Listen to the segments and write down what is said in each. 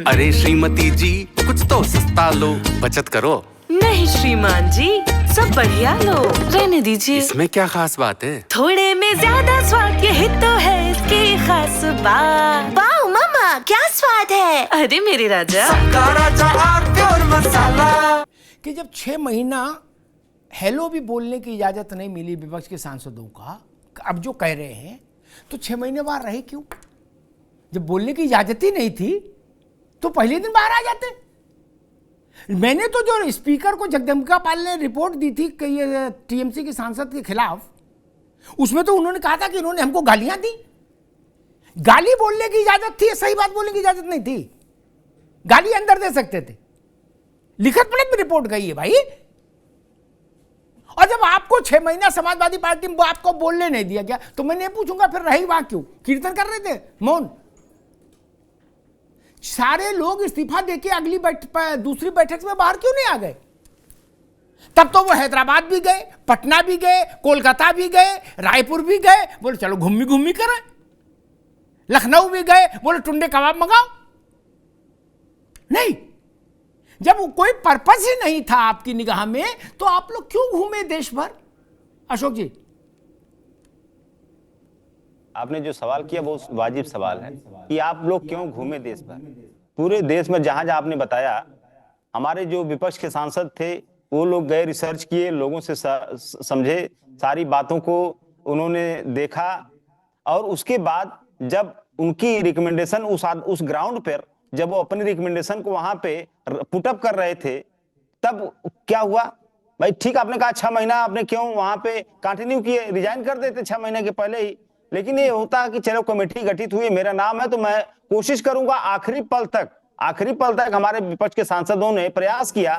अरे श्रीमती जी कुछ तो सस्ता लो, बचत करो। नहीं श्रीमान जी, सब बढ़िया लो, रहने दीजिए। इसमें क्या खास बात है? थोड़े में ज्यादा स्वाद, यही तो है इसकी खास बात। वाह मामा, क्या स्वाद है। अरे मेरे राजा, प्योर मसाला। कि जब 6 महीना हेलो भी बोलने की इजाजत नहीं मिली विपक्ष के सांसदों का, अब जो कह रहे हैं तो 6 महीने बाहर रहे क्यों? जब बोलने की इजाजत ही नहीं थी तो पहले दिन बाहर आ जाते। मैंने तो जो स्पीकर को जगदम्बिका पाल ने रिपोर्ट दी थी कि ये टीएमसी के सांसद के खिलाफ, उसमें तो उन्होंने कहा था कि इन्होंने हमको गालियां दी। गाली बोलने की इजाजत थी, सही बात बोलने की इजाजत नहीं थी। गाली अंदर दे सकते थे, लिखत पढ़त में रिपोर्ट गई है भाई। और जब आपको 6 महीना समाजवादी पार्टी में आपको बोलने नहीं दिया गया तो मैं नहीं पूछूंगा फिर रही वहां क्यों? कीर्तन कर रहे थे, मौन। सारे लोग इस्तीफा देके अगली दूसरी बैठक में बाहर क्यों नहीं आ गए? तब तो वो हैदराबाद भी गए, पटना भी गए, कोलकाता भी गए, रायपुर भी गए, बोले चलो घूमी घूमी करें। लखनऊ भी गए, बोले टुंडे कबाब मंगाओ। नहीं, जब कोई पर्पस ही नहीं था आपकी निगाह में तो आप लोग क्यों घूमे देश भर? अशोक जी, आपने जो सवाल किया वो वाजिब सवाल है कि आप लोग क्यों घूमे देश भर। पूरे देश में जहां जहां आपने बताया, हमारे जो विपक्ष के सांसद थे वो लोग गए, रिसर्च किए, लोगों से समझे, सारी बातों को उन्होंने देखा, और उसके बाद जब उनकी रिकमेंडेशन उस ग्राउंड पर, जब वो अपनी रिकमेंडेशन को वहां पे पुटअप कर रहे थे, तब क्या हुआ भाई? ठीक, आपने कहा 6 महीना आपने क्यों वहां पे कंटिन्यू किए, रिजाइन कर देते 6 महीने के पहले ही। लेकिन ये होता कि चलो कमेटी गठित हुई, मेरा नाम है तो मैं कोशिश करूंगा आखिरी पल तक हमारे विपक्ष के सांसदों ने प्रयास किया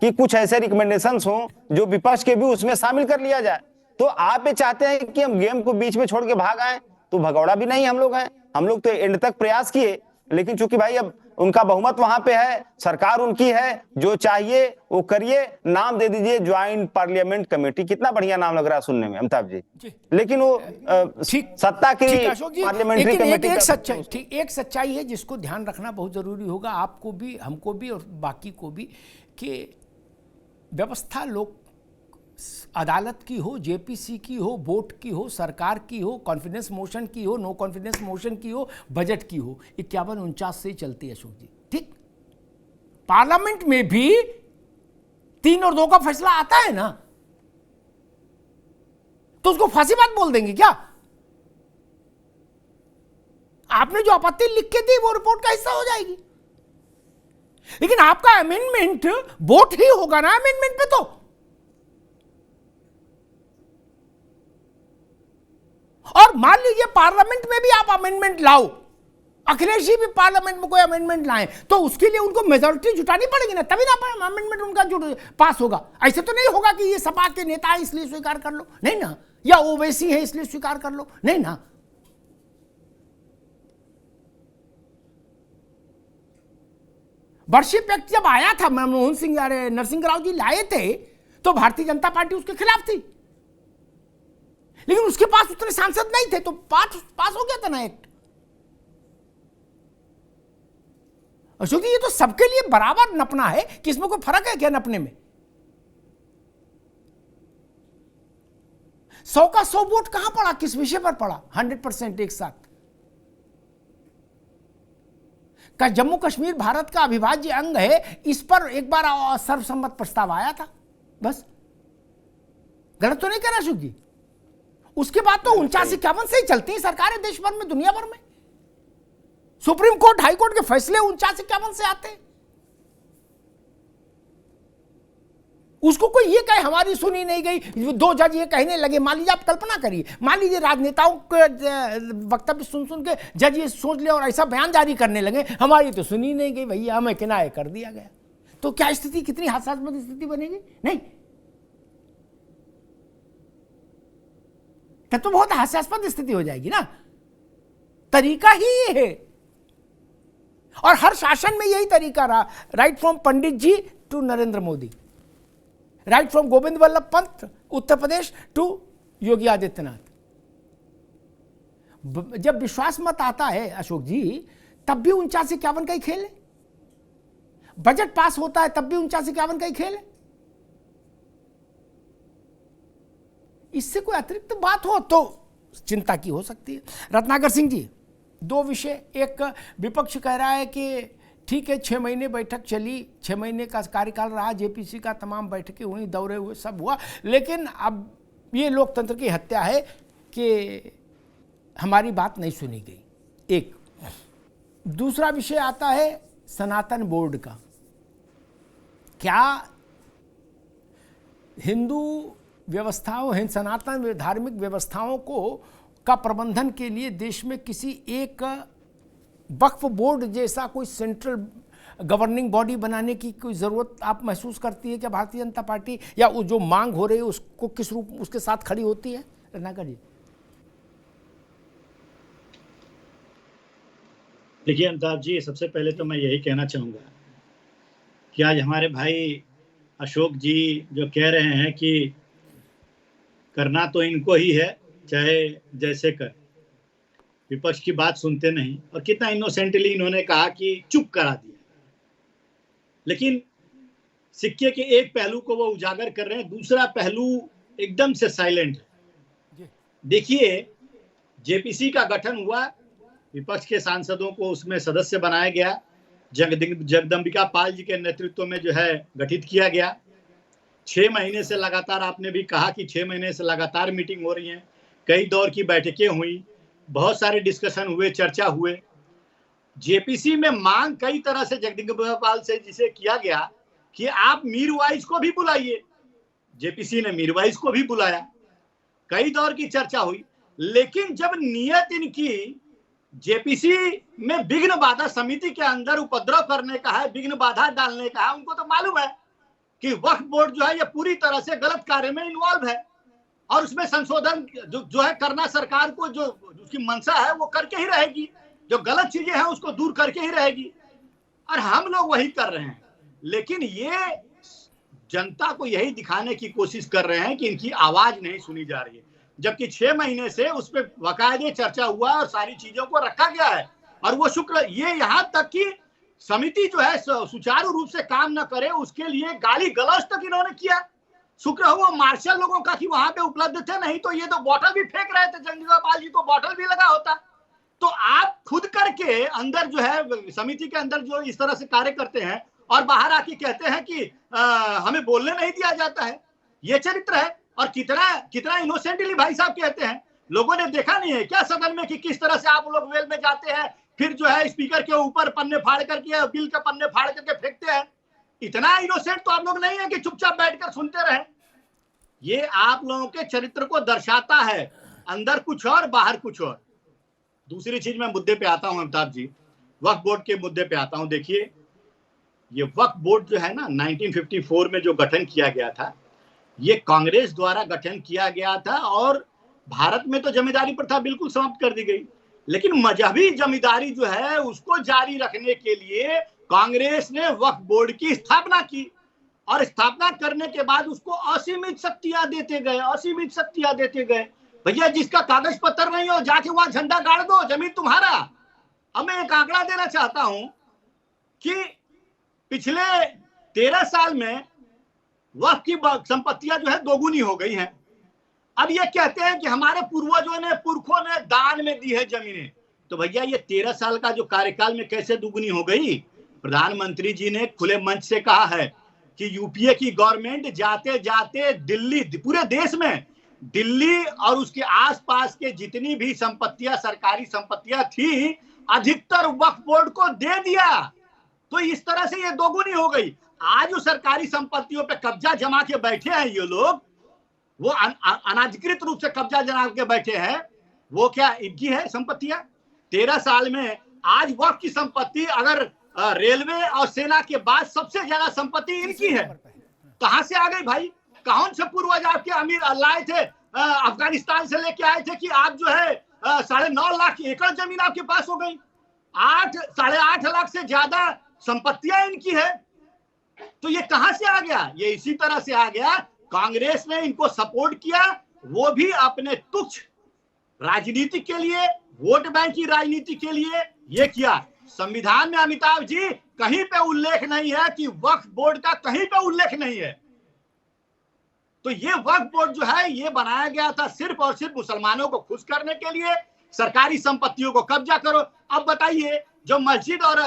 कि कुछ ऐसे रिकमेंडेशंस हों जो विपक्ष के भी उसमें शामिल कर लिया जाए। तो आप ये चाहते हैं कि हम गेम को बीच में छोड़ के भाग आए, तो भगौड़ा भी नहीं हम लोग हैं। हम लोग तो एंड तक प्रयास किए, लेकिन चूंकि भाई अब उनका बहुमत वहां पे है, सरकार उनकी है, जो चाहिए वो करिए, नाम दे दीजिए ज्वाइंट पार्लियामेंट कमेटी। कितना बढ़िया नाम लग रहा है सुनने में अमिताभ जी। लेकिन वो सत्ता की पार्लियामेंट्री कमेटी एक सच्चाई है जिसको ध्यान रखना बहुत जरूरी होगा, आपको भी, हमको भी और बाकी को भी, कि व्यवस्था लोक अदालत की हो, जेपीसी की हो, वोट की हो, सरकार की हो, कॉन्फिडेंस मोशन की हो, नो कॉन्फिडेंस मोशन की हो, बजट की हो, 51-49 से चलती है अशोक जी। ठीक, पार्लियामेंट में भी 3 और 2 का फैसला आता है ना, तो उसको फांसी बात बोल देंगे क्या? आपने जो आपत्ति लिख के दी वो रिपोर्ट का हिस्सा हो जाएगी। लेकिन आपका अमेंडमेंट वोट ही होगा ना अमेंडमेंट पे। तो और मान लीजिए पार्लियामेंट में भी आप अमेंडमेंट लाओ, अखिलेश जी भी पार्लियामेंट में कोई अमेंडमेंट लाएं, तो उसके लिए उनको मेजॉरिटी जुटानी पड़ेगी ना, तभी ना अमेंडमेंट उनका पास होगा। ऐसे तो नहीं होगा कि ये सपा के नेता है इसलिए स्वीकार कर लो, नहीं ना, या ओवैसी है इसलिए स्वीकार कर लो, नहीं ना। वर्शिप एक्ट जब आया था, मनमोहन सिंह नरसिंह राव जी लाए थे, तो भारतीय जनता पार्टी उसके खिलाफ थी, लेकिन उसके पास उतने सांसद नहीं थे, तो पास हो गया था ना एक्ट। अशोक जी, ये तो सबके लिए बराबर नपना है कि इसमें कोई फर्क है क्या नपने में? 100 का 100 वोट कहां पड़ा, किस विषय पर पड़ा? 100% एक साथ का जम्मू कश्मीर भारत का अविभाज्य अंग है, इस पर एक बार सर्वसम्मत प्रस्ताव आया था, बस। गलत तो नहीं कह रहा अशोक जी? उसके बाद तो 49-51 से ही चलती है सरकारें देश भर में, दुनिया भर में। सुप्रीम कोर्ट, हाई कोर्ट के फैसले 49-51 से आते हैं। उसको कोई ये कहे हमारी सुनी नहीं गई, 2 जज ये कहने लगे, मान लीजिए, आप कल्पना करिए, मान लीजिए राजनेताओं के वक्तव्य सुन के जज ये सोच ले और ऐसा बयान जारी करने लगे, हमारी तो सुनी नहीं गई भैया, हमें किनारे कर दिया गया, तो क्या स्थिति, कितनी हास्यास्पद स्थिति बनेगी? नहीं, तब तो बहुत हास्यास्पद स्थिति हो जाएगी ना। तरीका ही ये है, और हर शासन में यही तरीका रहा, right from Pandit ji to Narendra Modi, right from Govind Vallabh Pant Uttar Pradesh to Yogi Adityanath. जब विश्वास मत आता है अशोक जी, तब भी 49-51 का ही खेल है। बजट पास होता है तब भी 49-51 का ही खेल है। इससे कोई अतिरिक्त बात हो तो चिंता की हो सकती है। रत्नाकर सिंह जी, दो विषय, एक विपक्ष कह रहा है कि ठीक है 6 महीने बैठक चली, 6 महीने का कार्यकाल रहा, जेपीसी का तमाम बैठकें हुई, दौरे हुए, सब हुआ, लेकिन अब ये लोकतंत्र की हत्या है कि हमारी बात नहीं सुनी गई। एक दूसरा विषय आता है सनातन बोर्ड का। क्या हिंदू व्यवस्थाओं, सनातन धार्मिक व्यवस्थाओं को का प्रबंधन के लिए देश में किसी एक वक्फ बोर्ड जैसा कोई सेंट्रल गवर्निंग बॉडी बनाने की कोई ज़रूरत आप महसूस करती है क्या भारतीय जनता पार्टी, या वो जो मांग हो रही है उसको किस रूप उसके साथ खड़ी होती है? रत्नाकर जी। देखिए अमिताभ जी, सबसे पहले तो मैं यही कहना चाहूँगा कि आज हमारे भाई अशोक जी जो कह रहे हैं कि करना तो इनको ही है चाहे जैसे कर, विपक्ष की बात सुनते नहीं, और कितना इनोसेंटली इन्होंने कहा कि चुप करा दिया, लेकिन सिक्के के एक पहलू को वो उजागर कर रहे हैं, दूसरा पहलू एकदम से साइलेंट है। देखिए जेपीसी का गठन हुआ, विपक्ष के सांसदों को उसमें सदस्य बनाया गया, जगदम्बिका पाल जी के नेतृत्व में जो है गठित किया गया। 6 महीने से लगातार, आपने भी कहा कि 6 महीने से लगातार मीटिंग हो रही है, कई दौर की बैठकें हुई, बहुत सारे डिस्कशन हुए, चर्चा हुए। जेपीसी में मांग कई तरह से जगदम्बिका पाल से जिसे किया गया कि आप मीरवाइज को भी बुलाइए, जेपीसी ने मीरवाइज को भी बुलाया, कई दौर की चर्चा हुई, लेकिन जब नियत इनकी जेपीसी में विघ्न बाधा समिति के अंदर उपद्रव करने का है, विघ्न बाधा डालने का है, उनको तो मालूम है कि वक्फ बोर्ड जो है ये पूरी तरह से गलत कार्य में इन्वॉल्व है और उसमें संशोधन जो है करना सरकार को, जो उसकी मंशा है वो करके ही रहेगी, जो गलत चीजें हैं उसको दूर करके ही रहेगी, और हम लोग वही कर रहे हैं। लेकिन ये जनता को यही दिखाने की कोशिश कर रहे हैं कि इनकी आवाज नहीं सुनी जा रही है, जबकि 6 महीने से उस पर बाकायदे चर्चा हुआ और सारी चीजों को रखा गया है। और वो शुक्र ये यहाँ तक कि समिति जो है सुचारू रूप से काम न करे उसके लिए गाली गलौज तक इन्होंने किया। शुक्र हो वो मार्शल लोगों का कि वहां पे उपलब्ध थे, नहीं तो ये तो बॉटल भी फेंक रहे थे, जगदम्बिका पाल जी को बॉटल भी लगा होता। तो आप खुद करके अंदर जो है समिति के अंदर जो इस तरह से कार्य करते हैं और बाहर आके कहते हैं कि हमें बोलने नहीं दिया जाता है, ये चरित्र है। और कितना इनोसेंटली भाई साहब कहते हैं, लोगों ने देखा नहीं है क्या सदन में कि किस तरह से आप लोग वेल में जाते हैं, फिर जो है स्पीकर के ऊपर पन्ने फाड़ करके, बिल के पन्ने फाड़ करके फेंकते हैं। इतना इनोसेंट तो आप लोग नहीं है कि चुपचाप बैठकर सुनते रहे। ये आप लोगों के चरित्र को दर्शाता है, अंदर कुछ और बाहर कुछ और। दूसरी चीज मैं मुद्दे पे आता हूं अमिताभ जी, वक्फ बोर्ड के मुद्दे पे आता हूं। देखिए ये वक्फ बोर्ड जो है ना 1954 में जो गठन किया गया था, ये कांग्रेस द्वारा गठन किया गया था और भारत में तो जमींदारी प्रथा बिल्कुल समाप्त कर दी गई, लेकिन मजहबी जमींदारी जो है उसको जारी रखने के लिए कांग्रेस ने वक्फ बोर्ड की स्थापना की और स्थापना करने के बाद उसको असीमित शक्तियां देते गए, असीमित शक्तियां देते गए। भैया जिसका कागज पत्र नहीं हो जाके वहां झंडा गाड़ दो, जमीन तुम्हारा। अब मैं एक आंकड़ा देना चाहता हूं कि पिछले 13 साल में वक्फ की संपत्तियां जो है दोगुनी हो गई हैं। अब ये कहते हैं कि हमारे पूर्वजों ने, पुरखों ने दान में दी है जमीनें, तो भैया ये 13 साल का जो कार्यकाल में कैसे दुगुनी हो गई? प्रधानमंत्री जी ने खुले मंच से कहा है कि यूपीए की गवर्नमेंट जाते जाते दिल्ली, पूरे देश में दिल्ली और उसके आसपास के जितनी भी संपत्तियां, सरकारी संपत्तियां थी, अधिकतर वक्फ बोर्ड को दे दिया। तो इस तरह से ये दोगुनी हो गई। आज जो सरकारी संपत्तियों पे कब्जा जमा के बैठे हैं ये लोग, वो अनाधिकृत रूप से कब्जा जमा के बैठे हैं, वो क्या इनकी है संपत्तियां? 13 साल में आज वक्फ की संपत्ति अगर रेलवे और सेना के बाद सबसे ज्यादा संपत्ति इनकी है। कहां से आ गई भाई? कौन से पूर्वज आपके अमीर लाए थे, अफगानिस्तान से लेके आए थे कि आप जो है 9.5 लाख एकड़ जमीन आपके पास हो गई, 8.5 लाख से ज्यादा संपत्तियां इनकी है। तो ये कहां से आ गया? ये इसी तरह से आ गया, कांग्रेस ने इनको सपोर्ट किया, वो भी अपने तुच्छ राजनीति के लिए, वोट बैंक की राजनीति के लिए ये किया। संविधान में अमिताभ जी कहीं पे उल्लेख नहीं है कि वक्फ बोर्ड का कहीं पे उल्लेख नहीं है। तो ये वक्फ बोर्ड जो है ये बनाया गया था सिर्फ और सिर्फ मुसलमानों को खुश करने के लिए, सरकारी संपत्तियों को कब्जा करो। अब बताइए, जो मस्जिद और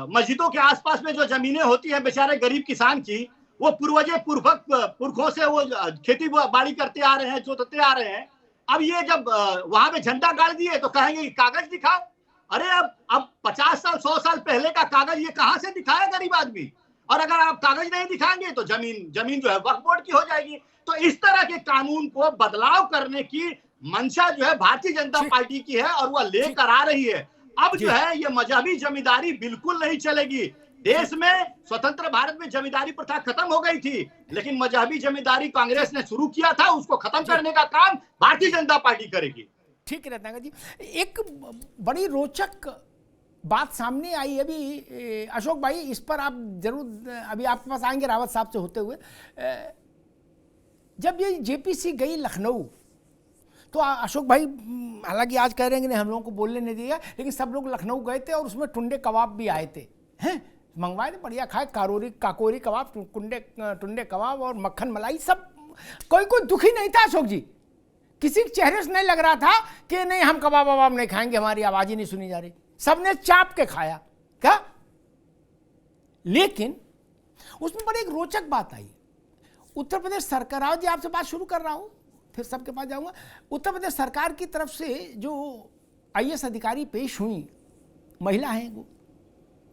मस्जिदों के आसपास में जो जमीनें होती हैं बेचारे गरीब किसान की, वो पुरखों से वो खेती बाड़ी करते आ रहे हैं, जोतते आ रहे हैं। अब ये जब वहां पे झंडा गाड़ दिए तो कहेंगे कि कागज दिखाओ। अरे अब 50 साल 100 साल पहले का कागज ये कहां से दिखाया गरीब आदमी? और अगर आप कागज नहीं दिखाएंगे तो जमीन जो है वक्फ बोर्ड की हो जाएगी। तो इस तरह के कानून को बदलाव करने की मंशा जो है भारतीय जनता पार्टी की है और वह लेकर आ रही है। अब जो है ये मजहबी जमींदारी बिल्कुल नहीं चलेगी। देश में स्वतंत्र भारत में जमींदारी प्रथा खत्म हो गई थी, लेकिन मजहबी जमींदारी कांग्रेस ने शुरू किया था, उसको खत्म करने का काम भारतीय जनता पार्टी करेगी। ठीक है रत्नाकर जी, एक बड़ी रोचक बात सामने आई अभी। अशोक भाई, इस पर आप जरूर अभी आपके पास आएंगे रावत साहब से होते हुए। जब ये जेपीसी गई लखनऊ तो अशोक भाई हालांकि आज कह रहे हैं कि नहीं हम लोगों को बोलने नहीं दिया, लेकिन सब लोग लखनऊ गए थे और उसमें टुंडे कबाब भी आए थे, हैं मंगवाए थे, बढ़िया खाए, काकोरी कबाब, टुंडे कबाब और मक्खन मलाई, सब कोई दुखी नहीं था अशोक जी। किसी के चेहरे से नहीं लग रहा था कि नहीं हम कबाब वबाब नहीं खाएंगे, हमारी आवाज ही नहीं सुनी जा रही, सबने चाप के खाया क्या। लेकिन उसमें बड़ी एक रोचक बात आई। उत्तर प्रदेश सरकार, रावत जी आपसे बात शुरू कर रहा हूं फिर सबके पास जाऊंगा। उत्तर प्रदेश सरकार की तरफ से जो आईएएस अधिकारी पेश हुई, महिला हैं, वो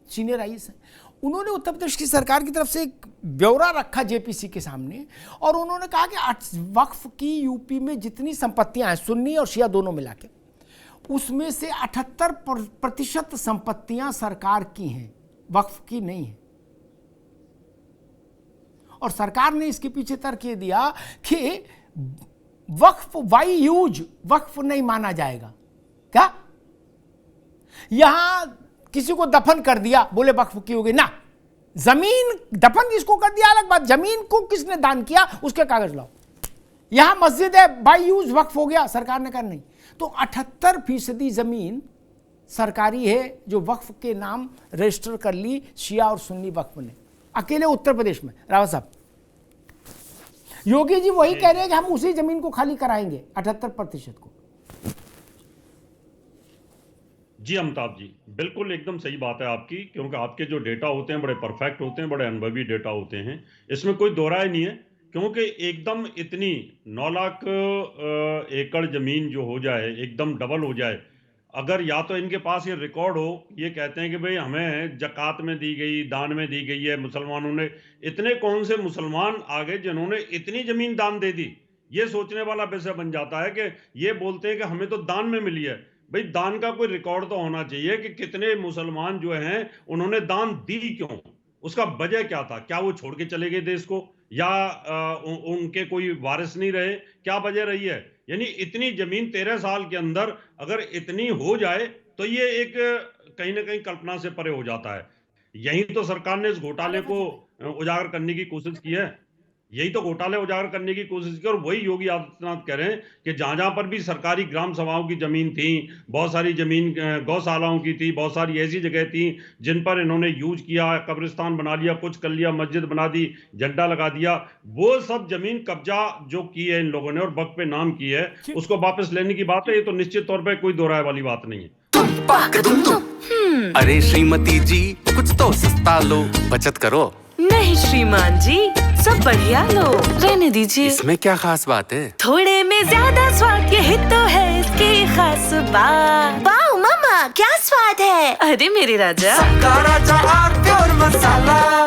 सीनियर आईएएस हैं, उन्होंने उत्तर प्रदेश की सरकार की तरफ से एक ब्यौरा रखा जेपीसी के सामने और उन्होंने कहा कि वक्फ की यूपी में जितनी संपत्तियां हैं, सुन्नी और शिया दोनों मिला के, उसमें से 78% संपत्तियां सरकार की हैं, वक्फ की नहीं है। और सरकार ने इसके पीछे तर्क ये दिया कि वक्फ बाई यूज वक्फ नहीं माना जाएगा। क्या यहां किसी को दफन कर दिया, बोले वक्फ की हो गई ना, जमीन दफन जिसको कर दिया अलग बात, जमीन को किसने दान किया उसके कागज लाओ। यहां मस्जिद है, बाई यूज वक्फ हो गया, सरकार ने कहा नहीं। तो 78% जमीन सरकारी है जो वक्फ के नाम रजिस्टर कर ली शिया और सुन्नी वक्फ ने, अकेले उत्तर प्रदेश में। रावत साहब, योगी जी वही कह रहे हैं कि हम उसी जमीन को खाली कराएंगे 78% को। जी अमिताभ जी, बिल्कुल एकदम सही बात है आपकी, क्योंकि आपके जो डेटा होते हैं बड़े परफेक्ट होते हैं, बड़े अनुभवी डेटा होते हैं, इसमें कोई दो राय नहीं है। क्योंकि एकदम इतनी 9 लाख एकड़ जमीन जो हो जाए, एकदम डबल हो जाए, अगर या तो इनके पास ये रिकॉर्ड हो, ये कहते हैं कि भाई हमें जकात में दी गई, दान में दी गई है, मुसलमानों ने, इतने कौन से मुसलमान आ गए जिन्होंने इतनी जमीन दान दे दी। ये सोचने वाला विषय बन जाता है कि ये बोलते हैं कि हमें तो दान में मिली है। भाई दान का कोई रिकॉर्ड तो होना चाहिए कि कितने मुसलमान जो हैं उन्होंने दान दी क्यों, उसका वजह क्या था, क्या वो छोड़ के चले गए देश को, या उनके कोई वारिस नहीं रहे, क्या वजह रही है। यानी इतनी जमीन 13 साल के अंदर अगर इतनी हो जाए तो ये एक कहीं ना कहीं कल्पना से परे हो जाता है। यही तो सरकार ने इस घोटाले को उजागर करने की कोशिश की है, यही तो घोटाले उजागर करने की कोशिश की। और वही योगी आदित्यनाथ कह रहे हैं कि जहां जहां पर भी सरकारी ग्राम सभाओं की जमीन थी, बहुत सारी जमीन गौशालाओं की थी, बहुत सारी ऐसी जगह थी जिन पर इन्होंने यूज किया, कब्रिस्तान बना लिया, कुछ कर लिया, मस्जिद बना दी, झंडा लगा दिया, वो सब जमीन कब्जा जो की है इन लोगों ने और वक्त पे नाम की है, उसको वापस लेने की बात है। ये तो निश्चित तौर पर कोई दोहराए वाली बात नहीं है। अरे श्रीमती जी कुछ तो सस्ता लो, बचत करो। नहीं श्रीमान जी, सब बढ़िया लो, रहने दीजिए। इसमें क्या खास बात है? थोड़े में ज्यादा स्वाद, यही तो है इसकी खास बात। वाओ मामा, क्या स्वाद है। अरे मेरे राजा, सबका राजा आरती और मसाला।